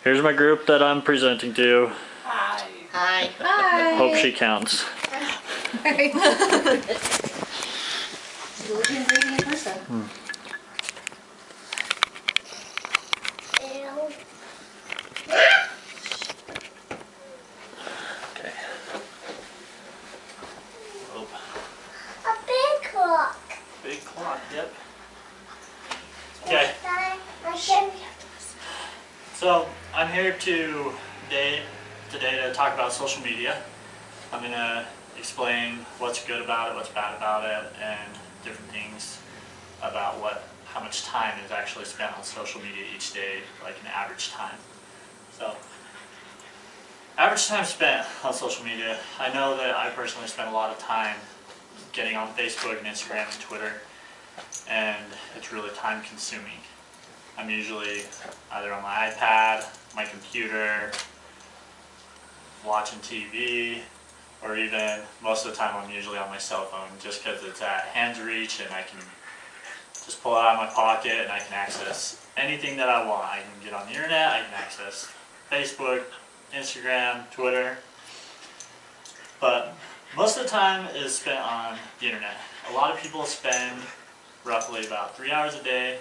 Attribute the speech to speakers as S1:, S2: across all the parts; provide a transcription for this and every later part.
S1: Here's my group that I'm presenting to.
S2: Hi.
S3: Hi.
S2: Hi.
S1: Hope she counts.
S3: Looking pretty in person.
S1: Okay. Oh,
S4: A big clock.
S1: big clock, yep. Okay. So I'm here today to talk about social media. I'm going to explain what's good about it, what's bad about it, and different things about how much time is actually spent on social media each day, like an average time. So, average time spent on social media. I know that I personally spend a lot of time getting on Facebook and Instagram and Twitter, and it's really time consuming. I'm usually either on my iPad, my computer, watching TV, or even most of the time I'm usually on my cell phone just because it's at hand's reach and I can just pull it out of my pocket and I can access anything that I want. I can get on the internet, I can access Facebook, Instagram, Twitter, but most of the time is spent on the internet. A lot of people spend roughly about 3 hours a day,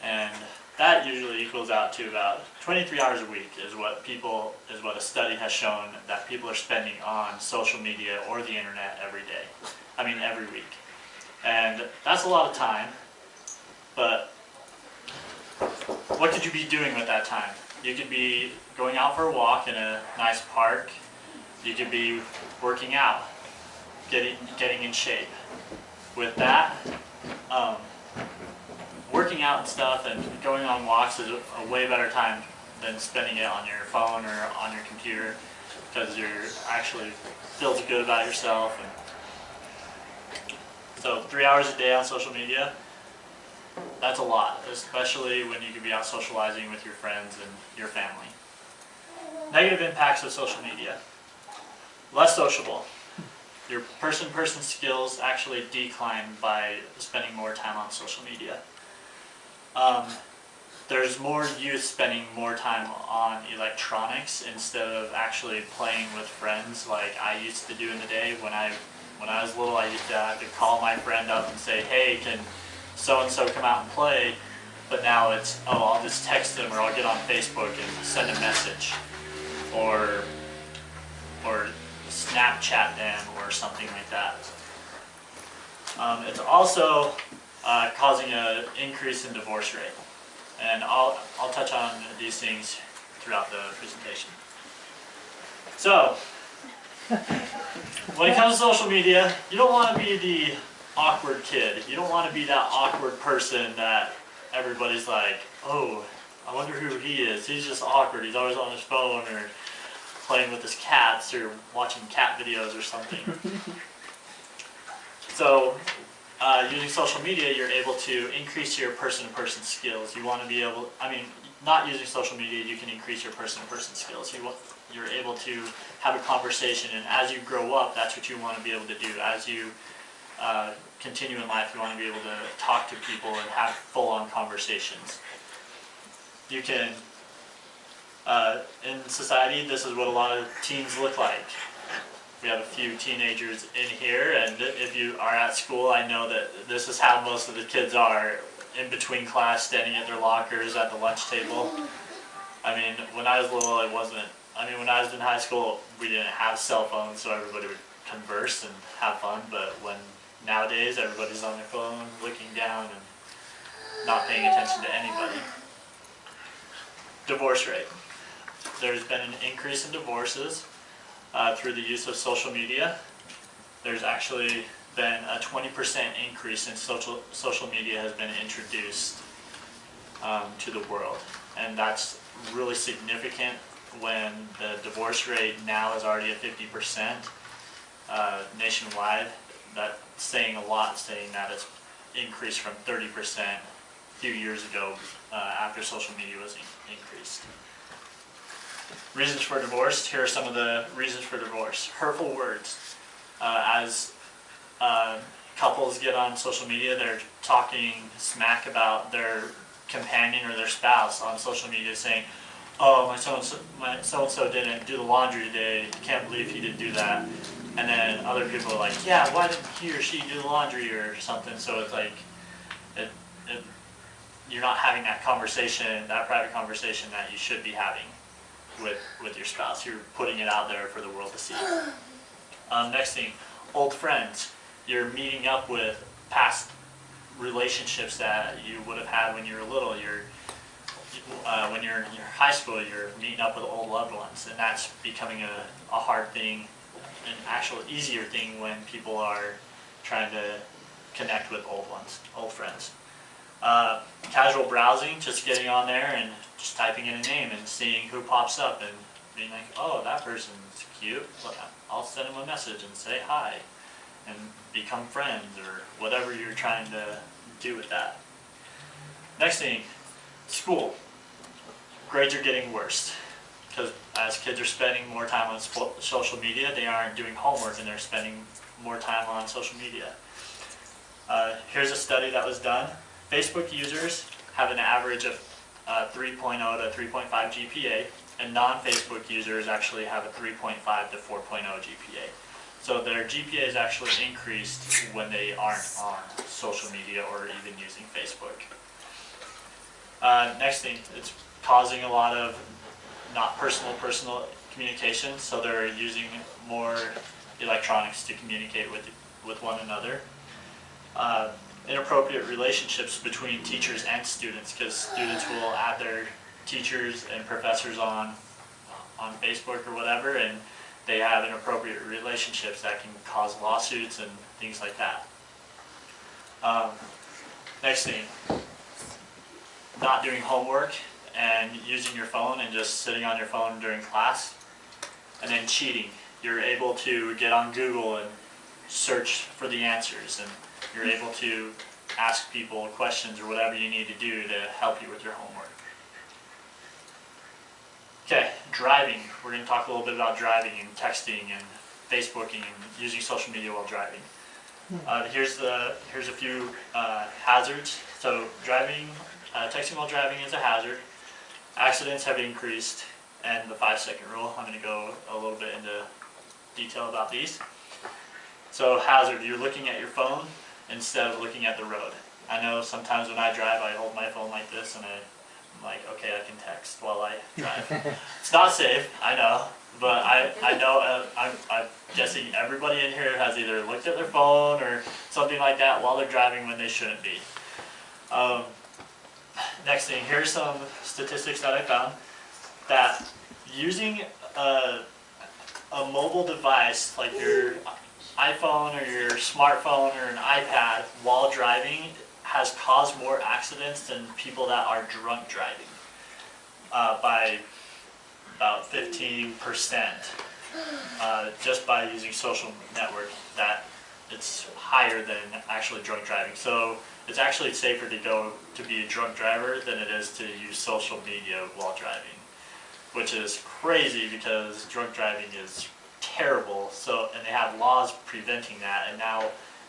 S1: and that usually equals out to about 23 hours a week is what a study has shown that people are spending on social media or the internet every week. And that's a lot of time, but what could you be doing with that time? You could be going out for a walk in a nice park. You could be working out, getting in shape. With that, working out and stuff and going on walks is a way better time than spending it on your phone or on your computer, because you're actually feels good about yourself. And so 3 hours a day on social media, that's a lot, especially when you could be out socializing with your friends and your family. Negative impacts of social media. Less sociable. Your person-to-person skills actually decline by spending more time on social media. There's more youth spending more time on electronics instead of actually playing with friends like I used to do in the day. When I was little, I used to have to call my friend up and say, hey, can so-and-so come out and play? But now it's, oh, I'll just text them, or I'll get on Facebook and send a message, or Snapchat them or something like that. It's also causing an increase in divorce rate, and I'll touch on these things throughout the presentation. So, when it comes to social media, you don't want to be the awkward kid. You don't want to be that awkward person that everybody's like, oh, I wonder who he is. He's just awkward. He's always on his phone or playing with his cats or watching cat videos or something. So, using social media, you're able to increase your person-to-person skills. You want to be able, not using social media, you can increase your person-to-person skills. You're able to have a conversation, and as you grow up, that's what you want to be able to do. As you continue in life, you want to be able to talk to people and have full-on conversations. You can, in society, this is what a lot of teens look like. We have a few teenagers in here, and if you are at school, I know that this is how most of the kids are in between class, standing at their lockers at the lunch table. When I was little, it wasn't. When I was in high school, we didn't have cell phones, so everybody would converse and have fun. But nowadays, everybody's on their phone, looking down, and not paying attention to anybody. Divorce rate. There's been an increase in divorces through the use of social media. There's actually been a 20% increase in social media has been introduced to the world, and that's really significant when the divorce rate now is already at 50% nationwide. That's saying a lot, saying that it's increased from 30% a few years ago after social media was increased. Reasons for divorce. Here are some of the reasons for divorce. Hurtful words. As couples get on social media, they're talking smack about their companion or their spouse on social media, saying, oh, my so-and-so didn't do the laundry today, can't believe he didn't do that. And then other people are like, yeah, why didn't he or she do the laundry or something? So it's like, it, you're not having that conversation, that private conversation that you should be having with your spouse. You're putting it out there for the world to see. Next thing, old friends. You're meeting up with past relationships that you would have had when you were little. When you're in your high school, you're meeting up with old loved ones, and that's becoming a hard thing, an actual easier thing when people are trying to connect with old friends. Casual browsing, just getting on there and just typing in a name and seeing who pops up and being like, oh, that person's cute. I'll send him a message and say hi and become friends or whatever you're trying to do with that. Next thing, school. Grades are getting worse because as kids are spending more time on social media, they aren't doing homework and they're spending more time on social media. Here's a study that was done. Facebook users have an average of 3.0 to 3.5 GPA, and non-Facebook users actually have a 3.5 to 4.0 GPA. So their GPA is actually increased when they aren't on social media or even using Facebook. Next thing, it's causing a lot of not personal communication, so they're using more electronics to communicate with one another. Inappropriate relationships between teachers and students, because students will add their teachers and professors on Facebook or whatever, and they have inappropriate relationships that can cause lawsuits and things like that. Next thing, not doing homework and using your phone and just sitting on your phone during class, and then cheating. You're able to get on Google and search for the answers, and you're able to ask people questions or whatever you need to do to help you with your homework. Okay, driving. We're going to talk a little bit about driving and texting and Facebooking and using social media while driving. Here's a few hazards. So texting while driving is a hazard. Accidents have increased, and the 5-second rule. I'm going to go a little bit into detail about these. So hazard, you're looking at your phone instead of looking at the road. I know sometimes when I drive, I hold my phone like this and I'm like, okay, I can text while I drive. It's not safe, I know, but I know, I'm guessing everybody in here has either looked at their phone or something like that while they're driving when they shouldn't be. Next thing, here's some statistics that I found, that using a mobile device like your iPhone or your smartphone or an iPad while driving has caused more accidents than people that are drunk driving by about 15%, just by using social network. That it's higher than actually drunk driving. So it's actually safer to be a drunk driver than it is to use social media while driving, which is crazy because drunk driving is terrible. And they have laws preventing that,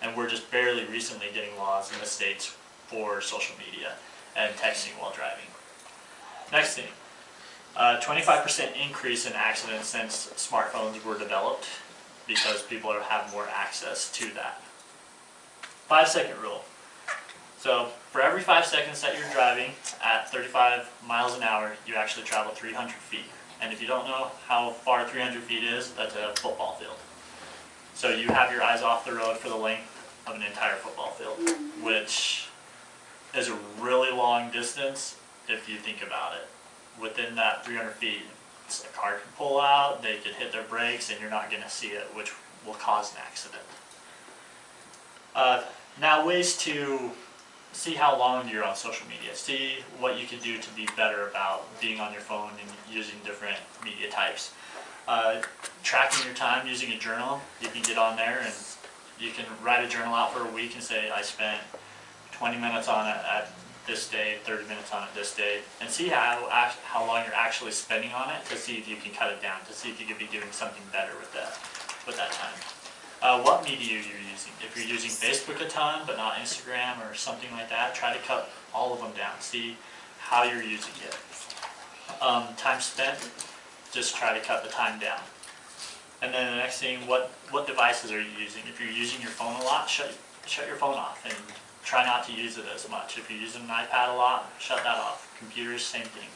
S1: and we're just barely recently getting laws in the States for social media and texting while driving. Next thing, 25% increase in accidents since smartphones were developed because people have more access to that. 5-second rule. So for every 5 seconds that you're driving at 35 miles an hour, you actually travel 300 feet. And if you don't know how far 300 feet is, that's a football field. So you have your eyes off the road for the length of an entire football field, which is a really long distance if you think about it. Within that 300 feet, a car can pull out, they can hit their brakes, and you're not going to see it, which will cause an accident. Now, ways to see how long you're on social media. See what you can do to be better about being on your phone and using different media types. Tracking your time using a journal. You can get on there and you can write a journal out for a week and say, I spent 20 minutes on it at this day, 30 minutes on it this day, and see how long you're actually spending on it to see if you can cut it down, to see if you could be doing something better with that time. What media you're using. If you're using Facebook a ton, but not Instagram or something like that, try to cut all of them down. See how you're using it. time spent, just try to cut the time down. And then the next thing, what devices are you using? If you're using your phone a lot, shut your phone off and try not to use it as much. If you're using an iPad a lot, shut that off. Computers, same thing.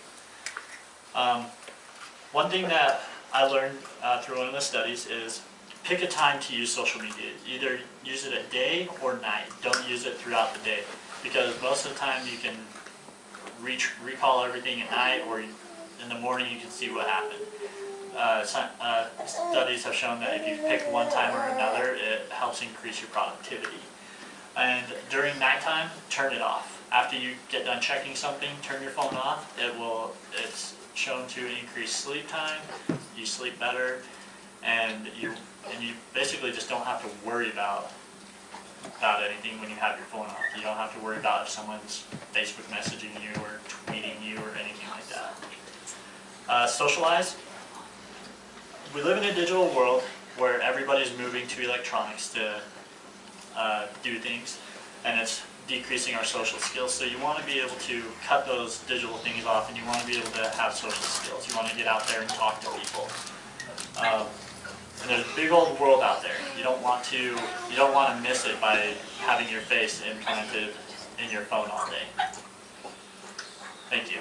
S1: One thing that I learned through one of the studies is pick a time to use social media. Either use it at day or night. Don't use it throughout the day, because most of the time you can recall everything at night, or in the morning you can see what happened. Studies have shown that if you pick one time or another, it helps increase your productivity. And during nighttime, turn it off. After you get done checking something, turn your phone off. It's shown to increase sleep time. You sleep better, and you basically just don't have to worry about anything when you have your phone off. You don't have to worry about if someone's Facebook messaging you or tweeting you or anything like that. Socialize. We live in a digital world where everybody's moving to electronics to do things, and it's decreasing our social skills. So you want to be able to cut those digital things off, and you want to be able to have social skills. You want to get out there and talk to people. And there's a big old world out there. You don't want to miss it by having your face implanted in your phone all day. Thank you.